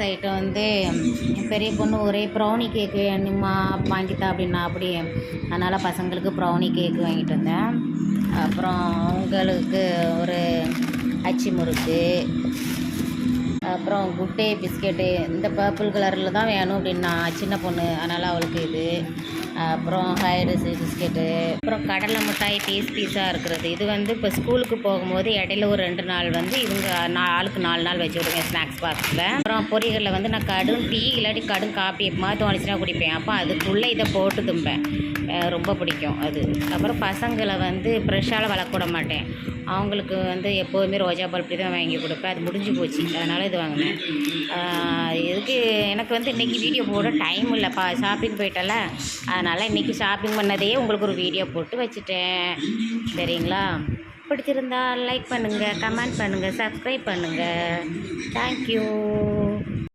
Item வந்து என் பெரிய பொண்ணு ஒரே ப்ரௌனி கேக்கு வேணுமா வாங்கித்தா அப்படின்னா அப்படியே அதனால் பசங்களுக்கு ப்ரௌனி கேக்கு வாங்கிட்டு வந்தேன். அப்புறம் அவங்களுக்கு ஒரு அச்சி முறுக்கு, அப்புறம் குட் டே பிஸ்கெட்டு இந்த பர்பிள் கலரில் தான் வேணும் அப்படின்னா சின்ன பொண்ணு, அதனால் அவளுக்கு இது. அப்புறம் ஹைரஸ் பிஸ்கெட்டு, அப்புறம் கடலை மிட்டாய் பீஸாக இருக்கிறது. இது வந்து இப்போ ஸ்கூலுக்கு போகும்போது இடையில ஒரு 2 நாள் வந்து இவங்க ஆளுக்கு 4 நாள் வச்சு விடுவேன் ஸ்நாக்ஸ் பாக்ஸில். அப்புறம் பொரியலில் வந்து நான் கடும் டீ இல்லாட்டி கடும் காப்பி எப்போது தோணிச்சுனா குடிப்பேன். அப்போ அதுக்குள்ளே இதை போட்டு தும்பேன். ரொம்ப பிடிக்கும் அது. அப்புறம் பசங்களை வந்து ஃப்ரெஷ்ஷால் வளர்க்க மாட்டேன். அவங்களுக்கு வந்து எப்போதுமே ரோஜா பல்பி தான் வாங்கி கொடுப்பேன். அது முடிஞ்சு போச்சு, அதனால் இது வாங்கினேன். இதுக்கு எனக்கு வந்து இன்றைக்கி வீடியோ போட டைம் இல்லைப்பா, ஷாப்பிங் போயிட்டல. அதனால் இன்றைக்கி ஷாப்பிங் பண்ணதையே உங்களுக்கு ஒரு வீடியோ போட்டு வச்சுட்டேன். சரிங்களா? பிடிச்சிருந்தா லைக் பண்ணுங்கள், கமெண்ட் பண்ணுங்கள், சப்ஸ்கிரைப் பண்ணுங்கள். தேங்க்யூ.